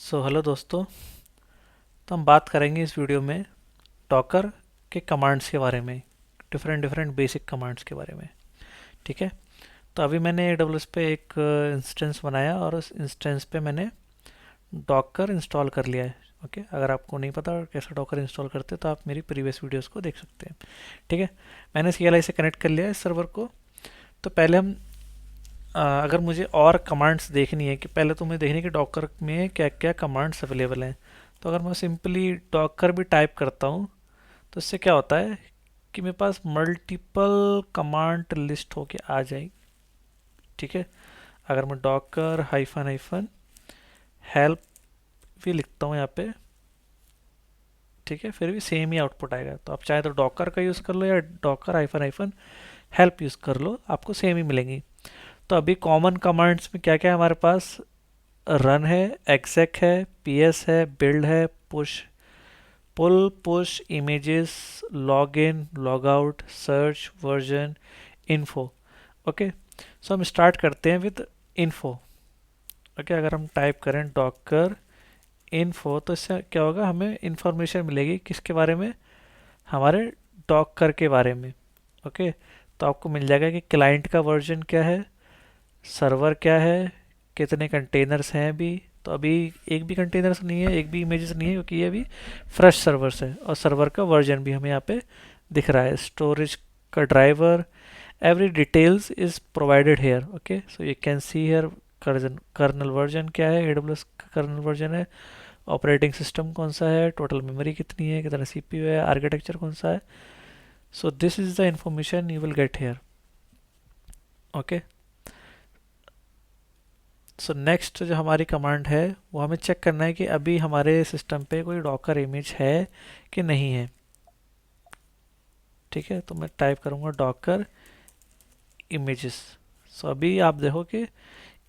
Hello दोस्तों। तो हम बात करेंगे इस वीडियो में डॉकर के कमांड्स के बारे में, डिफरेंट डिफरेंट बेसिक कमांड्स के बारे में। ठीक है। तो अभी मैंने AWS पे एक इंस्टेंस बनाया और उस इंस्टेंस पे मैंने डॉकर इंस्टॉल कर लिया है। ओके, अगर आपको नहीं पता कैसे डॉकर इंस्टॉल करते तो आप मेरी प्रीवियस वीडियोस को देख सकते हैं। ठीक है। मैंने CLI से कनेक्ट कर लिया है इस सर्वर को। तो पहले हम अगर मुझे और कमांड्स देखनी है कि पहले तो मुझे देखनी है कि डॉकर में क्या क्या कमांड्स अवेलेबल हैं। तो अगर मैं सिंपली डॉकर भी टाइप करता हूँ तो इससे क्या होता है कि मेरे पास मल्टीपल कमांड लिस्ट होके आ जाएगी। ठीक है। अगर मैं डॉकर हाइफन हाइफन हेल्प भी लिखता हूँ यहाँ पे, ठीक है, फिर भी सेम ही आउटपुट आएगा। तो आप चाहे तो डॉकर का यूज़ कर लो या Docker hyphen hyphen help use कर लो, आपको सेम ही मिलेंगी। तो अभी कॉमन कमांड्स में क्या क्या है हमारे पास? रन है, exec है, ps है, build है, push, pull, push, images, login, logout, search, version, info। Okay, so हम स्टार्ट करते हैं विद info। ओके, अगर हम टाइप करें docker info तो इससे क्या होगा, हमें इंफॉर्मेशन मिलेगी किसके बारे में? हमारे डॉकर के बारे में। ओके, तो आपको मिल जाएगा कि क्लाइंट का वर्जन क्या है, सर्वर क्या है, कितने कंटेनर्स हैं अभी। तो अभी एक भी कंटेनर्स नहीं है, एक भी इमेजेस नहीं है, क्योंकि ये अभी फ्रेश सर्वर्स है। और सर्वर का वर्जन भी हमें यहाँ पे दिख रहा है, स्टोरेज का driver, every details is provided here. Okay, so you can see here kernel version क्या है, AWS का कर्नल वर्जन है, ऑपरेटिंग सिस्टम कौन सा है, टोटल मेमोरी कितनी है, कितना CPU है, आर्किटेक्चर कौन सा है। So this is the information you will get here. Okay, so next जो हमारी कमांड है वो हमें चेक करना है कि अभी हमारे सिस्टम पे कोई डॉकर इमेज है कि नहीं है। ठीक है, तो मैं टाइप करूँगा डॉकर इमेजेस। सो अभी आप देखो कि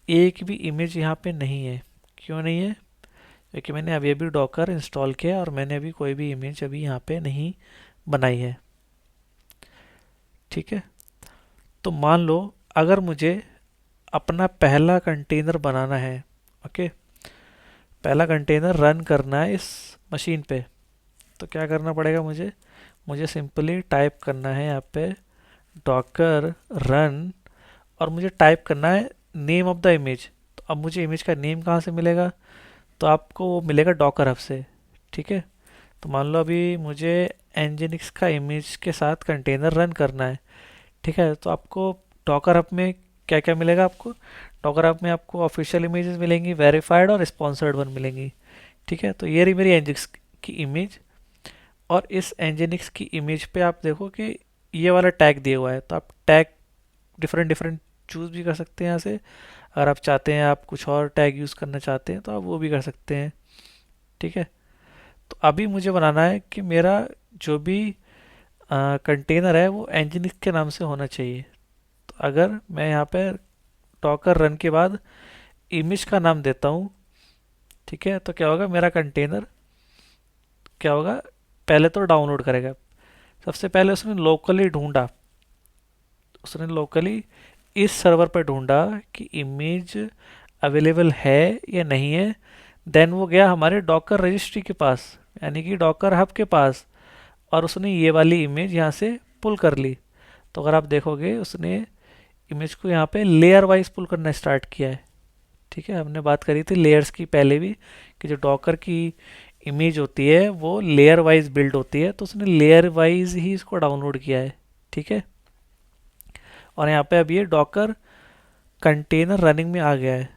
एक भी इमेज यहाँ पे नहीं है। क्यों नहीं है? क्योंकि मैंने अभी अभी डॉकर इंस्टॉल किया और मैंने अभी कोई भी इमेज अभी यहाँ पे नहीं बनाई है। ठीक है, तो मान लो अगर मुझे अपना पहला कंटेनर बनाना है, ओके, पहला कंटेनर रन करना है इस मशीन पे, तो क्या करना पड़ेगा मुझे? मुझे सिंपली टाइप करना है यहाँ पे डॉकर रन, और मुझे टाइप करना है नेम ऑफ द इमेज। तो अब मुझे इमेज का नेम कहाँ से मिलेगा? तो आपको वो मिलेगा डॉकर हब से। ठीक है, तो मान लो अभी मुझे एनजिनिक्स का इमेज के साथ कंटेनर रन करना है। ठीक है, तो आपको डॉकर हब में क्या क्या मिलेगा? आपको डॉकर हब में आपको ऑफिशियल इमेजेस मिलेंगी, वेरीफाइड और स्पॉन्सर्ड वन मिलेंगी। ठीक है, तो ये रही मेरी एनजिनिक्स की इमेज। और इस एनजिनिक्स की इमेज पे आप देखो कि ये वाला टैग दिया हुआ है। तो आप टैग डिफरेंट डिफरेंट चूज़ भी कर सकते हैं यहाँ से। अगर आप चाहते हैं, आप कुछ और टैग यूज़ करना चाहते हैं, तो आप वो भी कर सकते हैं। ठीक है, तो अभी मुझे बनाना है कि मेरा जो भी कंटेनर है वो एनजिनिक्स के नाम से होना चाहिए। तो अगर मैं यहाँ पे डॉकर रन के बाद इमेज का नाम देता हूँ, ठीक है, तो क्या होगा, मेरा कंटेनर क्या होगा, पहले तो डाउनलोड करेगा। सबसे पहले उसने लोकली ढूंढा, उसने लोकली इस सर्वर पर ढूंढा कि इमेज अवेलेबल है या नहीं है। देन वो गया हमारे डॉकर रजिस्ट्री के पास, यानी कि डॉकर हब के पास, और उसने ये वाली इमेज यहाँ से पुल कर ली। तो अगर आप देखोगे उसने इमेज को यहाँ पे लेयर वाइज पुल करना स्टार्ट किया है। ठीक है, हमने बात करी थी लेयर्स की पहले भी, कि जो डॉकर की इमेज होती है वो लेयर वाइज बिल्ड होती है, तो उसने लेयर वाइज ही इसको डाउनलोड किया है। ठीक है, और यहाँ पे अब ये डॉकर कंटेनर रनिंग में आ गया है,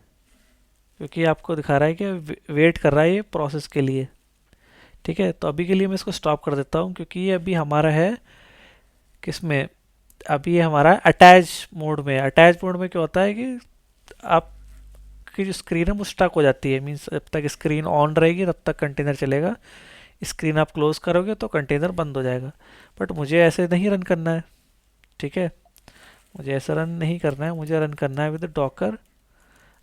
क्योंकि आपको दिखा रहा है कि वेट कर रहा है ये प्रोसेस के लिए। ठीक है, तो अभी के लिए मैं इसको स्टॉप कर देता हूँ, क्योंकि ये अभी हमारा है किसमें, अभी ये हमारा अटैच मोड में। अटैच मोड में क्या होता है कि आपकी जो स्क्रीन है वो स्टक हो जाती है। मीन्स जब तक स्क्रीन ऑन रहेगी तब तक कंटेनर चलेगा, स्क्रीन आप क्लोज करोगे तो कंटेनर बंद हो जाएगा। बट मुझे ऐसे नहीं रन करना है। ठीक है, मुझे ऐसा रन नहीं करना है, मुझे रन करना है विद डॉकर।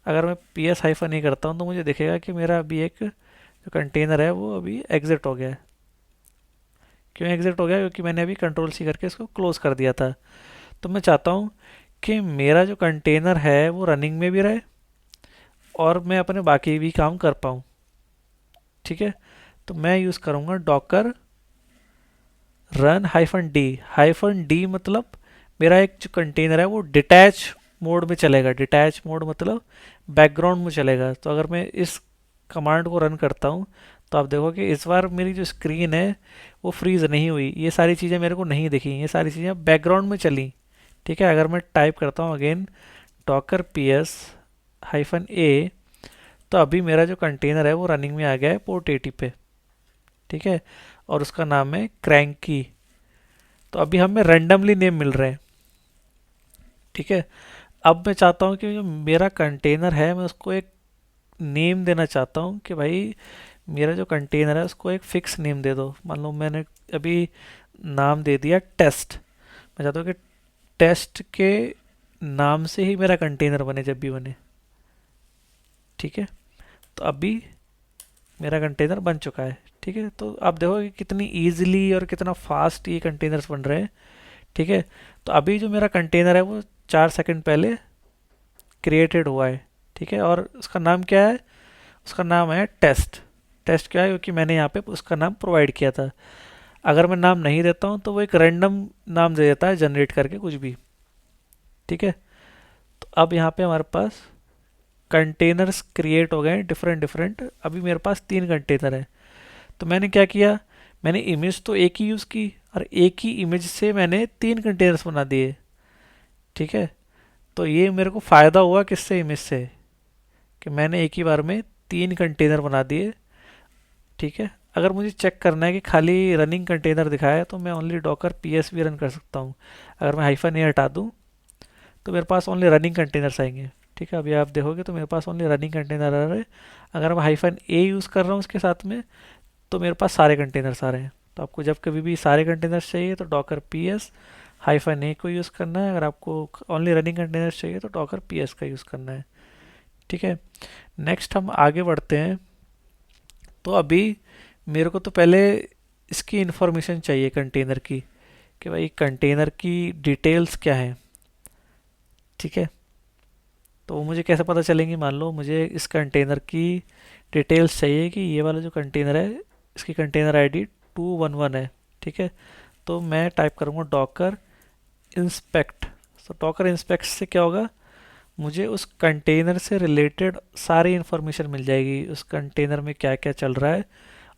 अगर मैं PS हाइफन नहीं करता हूँ तो मुझे दिखेगा कि मेरा अभी एक जो कंटेनर है वो अभी एग्जिट हो गया है। क्यों एग्जिट हो गया? क्योंकि मैंने अभी कंट्रोल C करके इसको क्लोज कर दिया था। तो मैं चाहता हूँ कि मेरा जो कंटेनर है वो रनिंग में भी रहे और मैं अपने बाकी भी काम कर पाऊँ। ठीक है, तो मैं यूज़ करूँगा डॉकर रन -d मतलब मेरा एक जो कंटेनर है वो डिटैच मोड में चलेगा। डिटैच मोड मतलब बैकग्राउंड में चलेगा। तो अगर मैं इस कमांड को रन करता हूँ तो आप देखो कि इस बार मेरी जो स्क्रीन है वो फ्रीज नहीं हुई, ये सारी चीज़ें मेरे को नहीं दिखी, ये सारी चीज़ें बैकग्राउंड में चली। ठीक है, अगर मैं टाइप करता हूँ अगेन डॉकर ps -a, तो अभी मेरा जो कंटेनर है वो रनिंग में आ गया है पोर्ट 80 पे। ठीक है, और उसका नाम है क्रैंकी। तो अभी हमें रैंडमली नेम मिल रहे हैं। ठीक है, अब मैं चाहता हूँ कि जो मेरा कंटेनर है मैं उसको एक नेम देना चाहता हूँ कि भाई मेरा जो कंटेनर है उसको एक फिक्स नेम दे दो। मान लो मैंने अभी नाम दे दिया टेस्ट। मैं चाहता हूँ कि टेस्ट के नाम से ही मेरा कंटेनर बने जब भी बने। ठीक है, तो अभी मेरा कंटेनर बन चुका है। ठीक है, तो आप देखो कि कितनी इजीली और कितना फास्ट ये कंटेनर्स बन रहे हैं। ठीक है, तो अभी जो मेरा कंटेनर है वो 4 सेकंड पहले क्रिएटेड हुआ है। ठीक है, और उसका नाम क्या है? उसका नाम है टेस्ट। टेस्ट क्या है? क्योंकि मैंने यहाँ पे उसका नाम प्रोवाइड किया था। अगर मैं नाम नहीं देता हूँ तो वो एक रैंडम नाम दे देता है जनरेट करके कुछ भी। ठीक है, तो अब यहाँ पे हमारे पास कंटेनर्स क्रिएट हो गए डिफरेंट डिफरेंट। अभी मेरे पास 3 कंटेनर है। तो मैंने क्या किया, मैंने इमेज तो एक ही यूज़ की और एक ही इमेज से मैंने 3 कंटेनर्स बना दिए। ठीक है, तो ये मेरे को फ़ायदा हुआ किससे? इमेज से, कि मैंने एक ही बार में 3 कंटेनर बना दिए। ठीक है, अगर मुझे चेक करना है कि खाली रनिंग कंटेनर दिखाया है तो मैं ओनली डॉकर पीएस भी रन कर सकता हूँ। अगर मैं हाइफन ए हटा दूँ तो मेरे पास ओनली रनिंग कंटेनर्स आएंगे। ठीक है, अभी आप देखोगे तो मेरे पास ओनली रनिंग कंटेनर आ रहे हैं। अगर मैं हाइफन ए यूज़ कर रहा हूँ उसके साथ में तो मेरे पास सारे कंटेनर्स आ रहे हैं। तो आपको जब कभी भी सारे कंटेनर्स चाहिए तो डॉकर पीएस हाइफन ए को यूज़ करना है। अगर आपको ओनली रनिंग कंटेनर्स चाहिए तो डॉकर पीएस का यूज़ करना है। ठीक है, नेक्स्ट हम आगे बढ़ते हैं। तो अभी मेरे को तो पहले इसकी इंफॉर्मेशन चाहिए कंटेनर की, कि भाई कंटेनर की डिटेल्स क्या है। ठीक है, तो वो मुझे कैसे पता चलेंगी? मान लो मुझे इस कंटेनर की डिटेल्स चाहिए कि ये वाला जो कंटेनर है इसकी कंटेनर आईडी 211 है। ठीक है, तो मैं टाइप करूँगा डॉकर इंस्पेक्ट। तो डॉकर इंस्पेक्ट से क्या होगा, मुझे उस कंटेनर से रिलेटेड सारी इन्फॉर्मेशन मिल जाएगी। उस कंटेनर में क्या क्या चल रहा है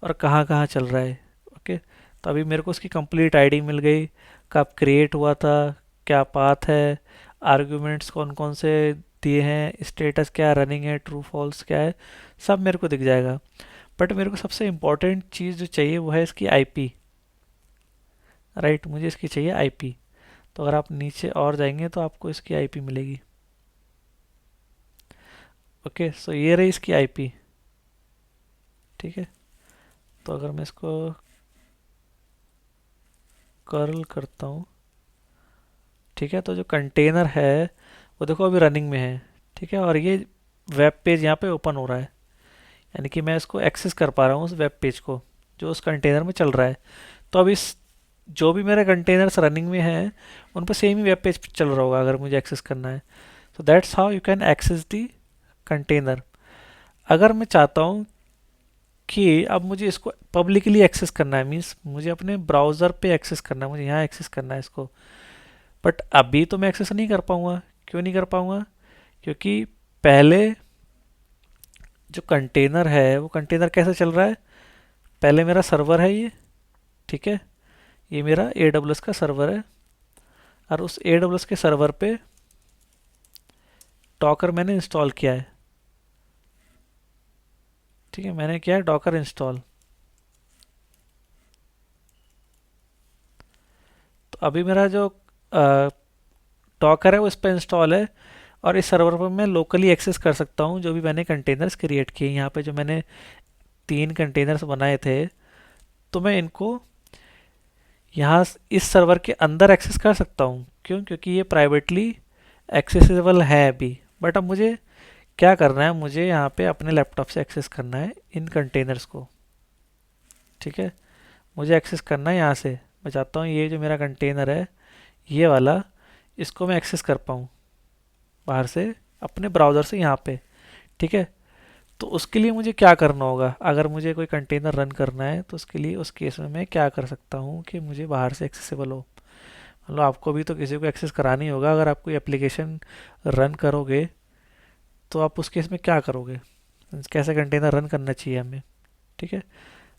और कहाँ कहाँ चल रहा है। ओके, तो अभी मेरे को उसकी कंप्लीट आईडी मिल गई, कब क्रिएट हुआ था, क्या पाथ है, आर्ग्यूमेंट्स कौन कौन से दिए हैं, स्टेटस क्या रनिंग है, ट्रू फॉल्स क्या है, सब मेरे को दिख जाएगा। बट मेरे को सबसे इम्पोर्टेंट चीज़ जो चाहिए वो है इसकी आईपी। राइट, मुझे इसकी चाहिए आईपी। तो अगर आप नीचे और जाएंगे तो आपको इसकी आईपी मिलेगी। ओके, सो ये रही इसकी आईपी। ठीक है, तो अगर मैं इसको कर्ल करता हूँ, ठीक है, तो जो कंटेनर है वो देखो अभी रनिंग में है। ठीक है, और ये वेब पेज यहाँ पे ओपन हो रहा है, यानी कि मैं इसको एक्सेस कर पा रहा हूँ उस वेब पेज को जो उस कंटेनर में चल रहा है। तो अब इस जो भी मेरे कंटेनर्स रनिंग में हैं उन पर सेम ही वेब पेज चल रहा होगा अगर मुझे एक्सेस करना है। तो that's how you can access the container. अगर मैं चाहता हूँ कि अब मुझे इसको पब्लिकली एक्सेस करना है, मीन्स मुझे अपने ब्राउज़र पे एक्सेस करना है, मुझे यहाँ एक्सेस करना है इसको, बट अभी तो मैं एक्सेस नहीं कर पाऊँगा। क्यों नहीं कर पाऊँगा? क्योंकि पहले जो कंटेनर है वो कंटेनर कैसे चल रहा है, पहले मेरा सर्वर है ये। ठीक है, ये मेरा AWS का सर्वर है और उस AWS के सर्वर पे डॉकर मैंने इंस्टॉल किया है। ठीक है, मैंने किया है डॉकर इंस्टॉल। तो अभी मेरा जो डॉकर है वो इस पर इंस्टॉल है और इस सर्वर पर मैं लोकली एक्सेस कर सकता हूँ जो भी मैंने कंटेनर्स क्रिएट किए। यहाँ पे जो मैंने 3 कंटेनर्स बनाए थे तो मैं इनको यहाँ इस सर्वर के अंदर एक्सेस कर सकता हूँ। क्यों? क्योंकि ये प्राइवेटली एक्सेसिबल है अभी। बट अब मुझे क्या करना है, मुझे यहाँ पे अपने लैपटॉप से एक्सेस करना है इन कंटेनर्स को। ठीक है, मुझे एक्सेस करना है यहाँ से। मैं चाहता हूँ ये जो मेरा कंटेनर है ये वाला, इसको मैं एक्सेस कर पाऊँ बाहर से अपने ब्राउज़र से यहाँ पे। ठीक है, तो उसके लिए मुझे क्या करना होगा? अगर मुझे कोई कंटेनर रन करना है तो उसके लिए उस केस में मैं क्या कर सकता हूँ कि मुझे बाहर से एक्सेसिबल हो? मतलब आपको भी तो किसी को एक्सेस करानी होगा। अगर आप कोई एप्लीकेशन रन करोगे तो आप उस केस में क्या करोगे? कैसे कंटेनर रन करना चाहिए हमें? ठीक है,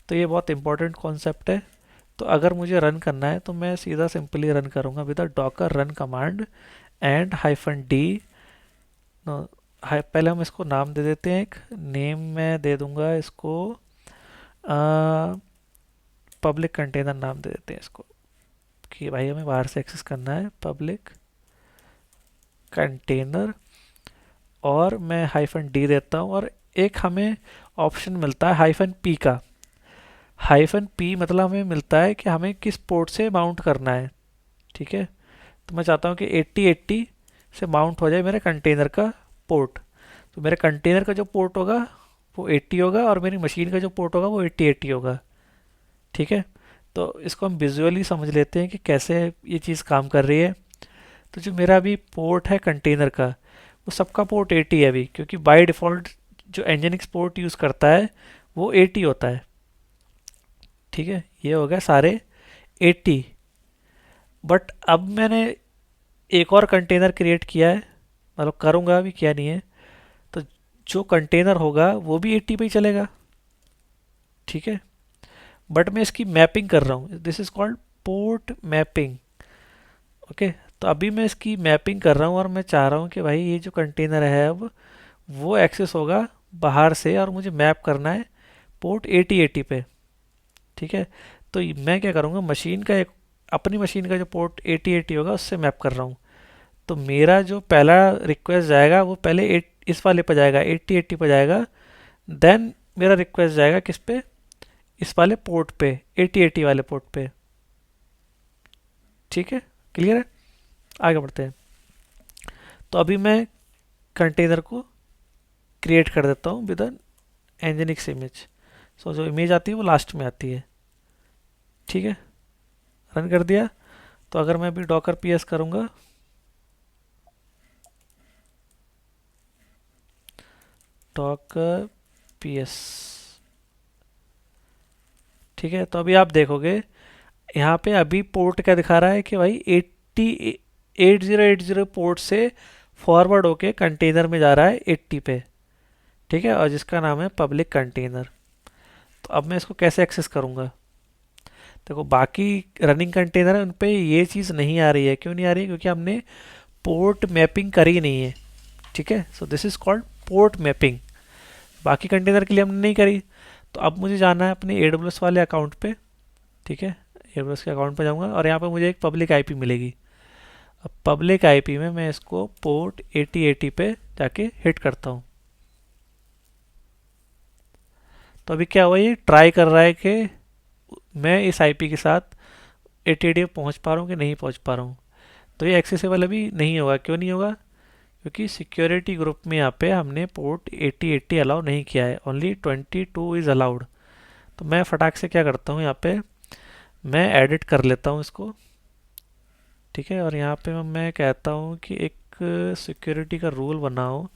तो ये बहुत इंपॉर्टेंट कॉन्सेप्ट है। तो अगर मुझे रन करना है तो मैं सीधा सिंपली रन करूँगा with Docker run command and hyphen D. पहले हम इसको नाम दे देते हैं, एक नेम मैं दे दूंगा इसको, पब्लिक कंटेनर नाम दे देते हैं इसको, कि भाई हमें बाहर से एक्सेस करना है पब्लिक कंटेनर। और मैं हाइफन डी देता हूँ और एक हमें ऑप्शन मिलता है हाइफन पी का। हाइफन पी मतलब हमें मिलता है कि हमें किस पोर्ट से माउंट करना है। ठीक है, तो मैं चाहता हूँ कि 8080 से माउंट हो जाए मेरे कंटेनर का पोर्ट। तो मेरे कंटेनर का जो पोर्ट होगा वो 80 होगा और मेरी मशीन का जो पोर्ट होगा वो 8080 होगा। ठीक है, तो इसको हम विजुअली समझ लेते हैं कि कैसे ये चीज़ काम कर रही है। तो जो मेरा अभी पोर्ट है कंटेनर का, वो सबका पोर्ट 80 है अभी, क्योंकि बाय डिफ़ॉल्ट जो एनजिनिक्स पोर्ट यूज़ करता है वो 80 होता है। ठीक है, ये हो गया सारे 80। बट अब मैंने एक और कंटेनर क्रिएट किया है, मतलब करूँगा, अभी किया नहीं है। तो जो कंटेनर होगा वो भी 80 पे ही चलेगा। ठीक है, बट मैं इसकी मैपिंग कर रहा हूँ, this is called port mapping. Okay, तो अभी मैं इसकी मैपिंग कर रहा हूँ और मैं चाह रहा हूँ कि भाई ये जो कंटेनर है अब वो एक्सेस होगा बाहर से और मुझे मैप करना है पोर्ट 8080 पे। ठीक है, तो मैं क्या करूँगा, मशीन का एक, अपनी मशीन का जो पोर्ट 8080 होगा उससे मैप कर रहा हूँ। तो मेरा जो पहला रिक्वेस्ट जाएगा वो पहले इस वाले पर जाएगा, 8080 पर जाएगा। देन मेरा रिक्वेस्ट जाएगा किस पे? इस वाले पोर्ट पे, 8080 वाले पोर्ट पे। ठीक है, क्लियर है? आगे बढ़ते हैं। तो अभी मैं कंटेनर को क्रिएट कर देता हूँ विद एन एनजिनिक्स इमेज। सो जो इमेज आती है वो लास्ट में आती है। ठीक है, रन कर दिया। तो अगर मैं अभी डॉकर पी एस करूँगा, डॉकर पी एस, ठीक है, तो अभी आप देखोगे यहाँ पे अभी पोर्ट क्या दिखा रहा है कि भाई 8080 पोर्ट से फॉरवर्ड होके कंटेनर में जा रहा है 80 पे। ठीक है, और जिसका नाम है पब्लिक कंटेनर। तो अब मैं इसको कैसे एक्सेस करूँगा? देखो, बाकी रनिंग कंटेनर है उन पे ये चीज़ नहीं आ रही है। क्यों नहीं आ रही है? क्योंकि हमने पोर्ट मैपिंग करी नहीं है। ठीक है, so this is called port mapping. बाकी कंटेनर के लिए हमने नहीं करी। तो अब मुझे जाना है अपने AWS वाले अकाउंट पे। ठीक है, AWS के अकाउंट पे जाऊँगा और यहाँ पे मुझे एक पब्लिक आईपी मिलेगी। अब पब्लिक आईपी में मैं इसको पोर्ट 8080 पे जाके हिट करता हूँ। तो अभी क्या हुआ, ये ट्राई कर रहा है कि मैं इस आईपी के साथ 8080 पे पहुँच पा रहा हूँ कि नहीं पहुँच पा रहा हूँ। तो ये एक्सेसिबल अभी नहीं होगा। क्यों नहीं होगा? क्योंकि सिक्योरिटी ग्रुप में यहाँ पे हमने पोर्ट 8080 अलाउ नहीं किया है, ओनली 22 इज़ अलाउड। तो मैं फटाक से क्या करता हूँ, यहाँ पे मैं एडिट कर लेता हूँ इसको। ठीक है, और यहाँ पे मैं कहता हूँ कि एक सिक्योरिटी का रूल बनाओ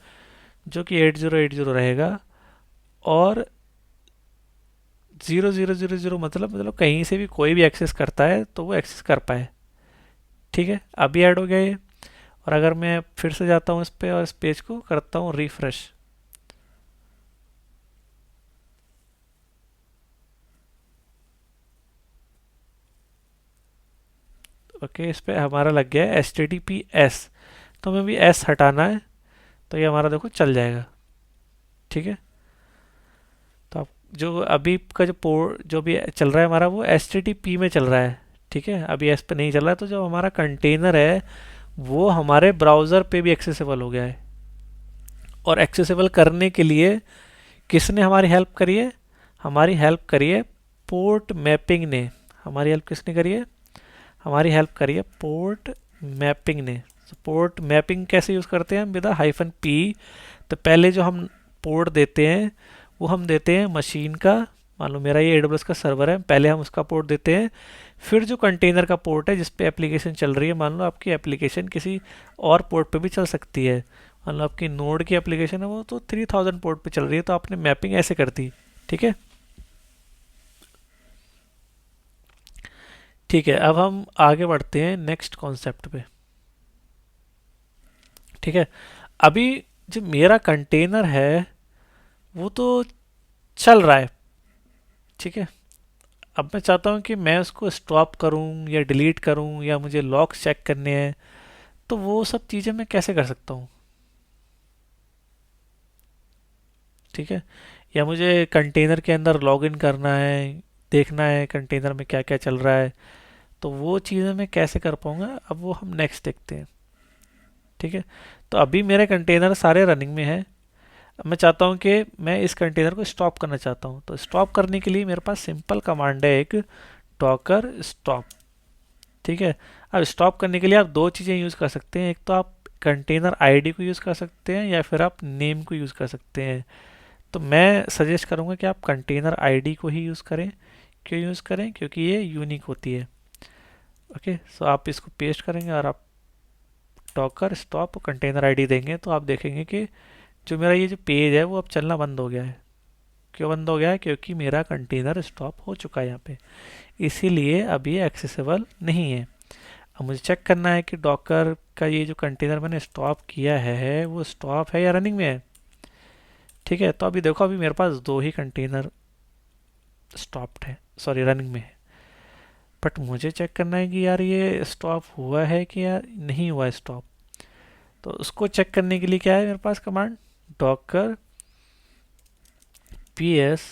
जो कि 8080 रहेगा और 0000 मतलब कहीं से भी कोई भी एक्सेस करता है तो वो एक्सेस कर पाए। ठीक है, अभी ऐड हो गया ये। और अगर मैं फिर से जाता हूँ इस पे और इस पेज को करता हूँ रिफ्रेश, ओके, इस पे हमारा लग गया है HTTPS। तो हमें भी S हटाना है, तो ये हमारा देखो चल जाएगा। ठीक है, तो आप जो अभी का जो पोर्ट जो भी चल रहा है हमारा वो HTTP में चल रहा है। ठीक है, अभी S पे नहीं चल रहा है। तो जो हमारा कंटेनर है वो हमारे ब्राउज़र पे भी एक्सेसिबल हो गया है। और एक्सेसिबल करने के लिए किसने हमारी हेल्प करी है? हमारी हेल्प करी है पोर्ट मैपिंग ने। हमारी हेल्प किसने करी है? हमारी हेल्प करी है पोर्ट मैपिंग ने। पोर्ट मैपिंग कैसे यूज़ करते हैं हम? With hyphen P. तो पहले जो हम पोर्ट देते हैं वो हम देते हैं मशीन का। मान लो मेरा ये AWS का सर्वर है, पहले हम उसका पोर्ट देते हैं। फिर जो कंटेनर का पोर्ट है जिस पे एप्लीकेशन चल रही है, मान लो आपकी एप्लीकेशन किसी और पोर्ट पे भी चल सकती है, मतलब आपकी नोड की एप्लीकेशन है वो तो 3000 पोर्ट पे चल रही है, तो आपने मैपिंग ऐसे कर दी। ठीक है। ठीक है, अब हम आगे बढ़ते हैं नेक्स्ट कॉन्सेप्ट पे। ठीक है। अभी जो मेरा कंटेनर है वो तो चल रहा है। ठीक है। अब मैं चाहता हूँ कि मैं उसको स्टॉप करूँ या डिलीट करूँ या मुझे लॉक्स चेक करने हैं, तो वो सब चीज़ें मैं कैसे कर सकता हूँ? ठीक है। या मुझे कंटेनर के अंदर लॉगिन करना है, देखना है कंटेनर में क्या क्या चल रहा है, तो वो चीज़ें मैं कैसे कर पाऊँगा, अब वो हम नेक्स्ट देखते हैं। ठीक है। तो अभी मेरे कंटेनर सारे रनिंग में है। अब मैं चाहता हूँ कि मैं इस कंटेनर को स्टॉप करना चाहता हूँ, तो स्टॉप करने के लिए मेरे पास सिंपल कमांड है एक, डॉकर स्टॉप। ठीक है। अब स्टॉप करने के लिए आप दो चीज़ें यूज़ कर सकते हैं, एक तो आप कंटेनर आईडी को यूज़ कर सकते हैं या फिर आप नेम को यूज़ कर सकते हैं। तो मैं सजेस्ट करूँगा कि आप कंटेनर आईडी को ही यूज़ करें। क्यों यूज़ करें? क्योंकि ये यूनिक होती है। ओके, सो आप इसको पेस्ट करेंगे और आप डॉकर स्टॉप कंटेनर आईडी देंगे, तो आप देखेंगे कि जो मेरा ये जो पेज है वो अब चलना बंद हो गया है। क्यों बंद हो गया है? क्योंकि मेरा कंटेनर स्टॉप हो चुका है यहाँ पे, इसीलिए अब ये एक्सेसिबल नहीं है। अब मुझे चेक करना है कि डॉकर का ये जो कंटेनर मैंने स्टॉप किया है वो स्टॉप है या रनिंग में है। ठीक है। तो अभी देखो, अभी मेरे पास दो ही कंटेनर स्टॉप्ड है, सॉरी रनिंग में है। बट मुझे चेक करना है कि यार ये स्टॉप हुआ है कि यार नहीं हुआ है स्टॉप। तो उसको चेक करने के लिए क्या है मेरे पास command, Docker P S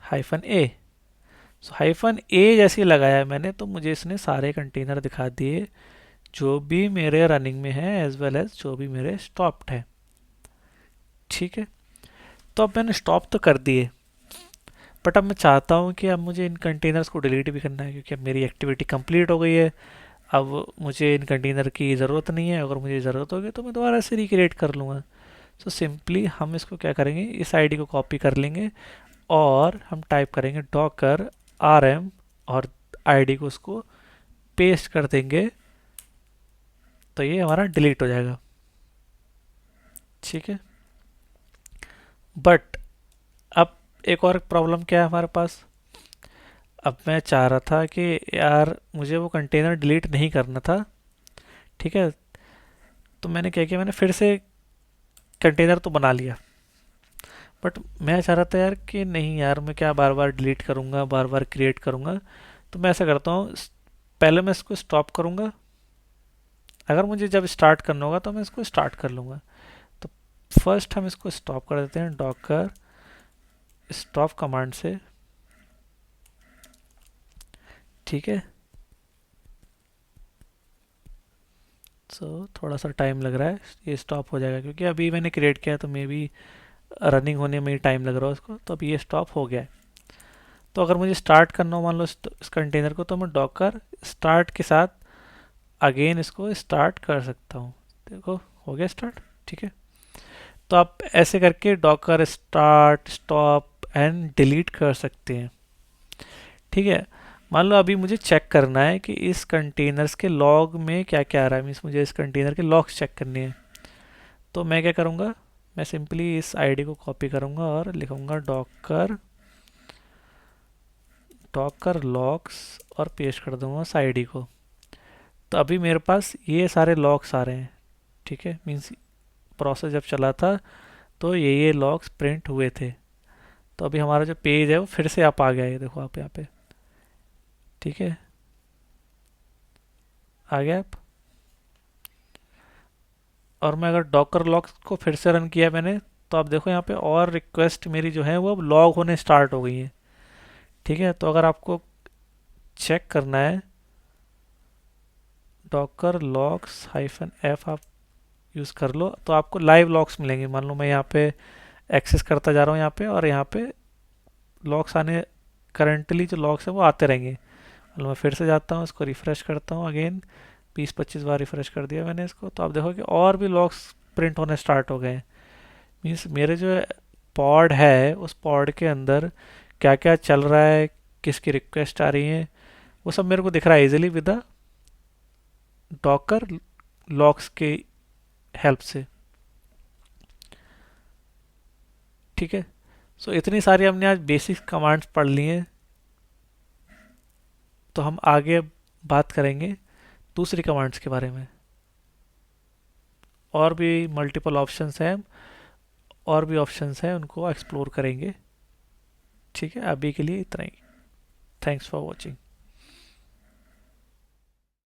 hyphen A. So hyphen A जैसे लगाया है मैंने, तो मुझे इसने सारे कंटेनर दिखा दिए जो भी मेरे रनिंग में है एज वेल एज जो भी मेरे स्टॉप्ड है। ठीक है। तो अब मैंने स्टॉप तो कर दिए, बट अब मैं चाहता हूँ कि अब मुझे इन कंटेनर्स को डिलीट भी करना है, क्योंकि अब मेरी एक्टिविटी कंप्लीट हो गई है। अब मुझे इन कंटेनर की ज़रूरत नहीं है, अगर मुझे ज़रूरत होगी तो मैं दोबारा से रिक्रिएट कर लूँगा। सो सिंपली हम इसको क्या करेंगे, इस आईडी को कॉपी कर लेंगे और हम टाइप करेंगे डॉकर आर एम और आईडी को उसको पेस्ट कर देंगे, तो ये हमारा डिलीट हो जाएगा। ठीक है। बट अब एक और प्रॉब्लम क्या है हमारे पास, अब मैं चाह रहा था कि यार मुझे वो कंटेनर डिलीट नहीं करना था। ठीक है। तो मैंने क्या किया, मैंने फिर से कंटेनर तो बना लिया, बट मैं चाह रहा था यार कि नहीं यार, मैं क्या बार बार डिलीट करूँगा, बार बार क्रिएट करूँगा। तो मैं ऐसा करता हूँ, पहले मैं इसको स्टॉप करूँगा, अगर मुझे जब स्टार्ट करना होगा तो मैं इसको स्टार्ट कर लूँगा। तो फर्स्ट हम इसको स्टॉप कर देते हैं डॉकर स्टॉप कमांड से। ठीक है। सो थोड़ा सा टाइम लग रहा है, ये स्टॉप हो जाएगा क्योंकि अभी मैंने क्रिएट किया, तो मे बी रनिंग होने में ही टाइम लग रहा है उसको। तो अभी ये स्टॉप हो गया है। तो अगर मुझे स्टार्ट करना हो मान लो इस कंटेनर को, तो मैं डॉकर स्टार्ट के साथ अगेन इसको स्टार्ट कर सकता हूँ। देखो हो गया स्टार्ट। ठीक है। तो आप ऐसे करके Docker start stop and delete कर सकते हैं। ठीक है। मान लो अभी मुझे चेक करना है कि इस कंटेनर्स के लॉग में क्या क्या आ रहा है, मीन्स मुझे इस कंटेनर के लॉग्स चेक करने हैं। तो मैं क्या करूँगा, मैं सिंपली इस आईडी को कॉपी करूँगा और लिखूँगा डॉकर डॉकर लॉग्स और पेस्ट कर दूँगा उस आईडी को। तो अभी मेरे पास ये सारे लॉग्स आ रहे हैं। ठीक है। मीन्स प्रोसेस जब चला था तो ये लॉग्स प्रिंट हुए थे। तो अभी हमारा जो पेज है वो फिर से आप आ गया है, ये देखो आप यहाँ पे। ठीक है। आ गया आप। और मैं अगर डॉकर लॉग्स को फिर से रन किया मैंने, तो आप देखो यहाँ पे और रिक्वेस्ट मेरी जो है वो अब लॉग होने स्टार्ट हो गई है। ठीक है। तो अगर आपको चेक करना है, डॉकर लॉग्स हाइफन एफ आप यूज़ कर लो, तो आपको लाइव लॉग्स मिलेंगे। मान लो मैं यहाँ पे एक्सेस करता जा रहा हूँ यहाँ पे, और यहाँ पे लॉग्स आने, करंटली जो लॉग्स हैं वो आते रहेंगे। मान लो मैं फिर से जाता हूँ, इसको रिफ़्रेश करता हूँ अगेन, 20-25 बार रिफ़्रेश कर दिया मैंने इसको, तो आप देखो कि और भी लॉग्स प्रिंट होने स्टार्ट हो गए हैं। मीन्स मेरे जो पॉड है उस पॉड के अंदर क्या क्या चल रहा है, किसकी रिक्वेस्ट आ रही है, वो सब मेरे को दिख रहा है easily with the Docker logs के हेल्प से। ठीक है। सो इतनी सारी हमने आज बेसिक कमांड्स पढ़ ली हैं। तो हम आगे बात करेंगे दूसरी कमांड्स के बारे में। और भी मल्टीपल ऑप्शंस हैं, और भी ऑप्शंस हैं, उनको एक्सप्लोर करेंगे। ठीक है, अभी के लिए इतना ही। Thanks for watching.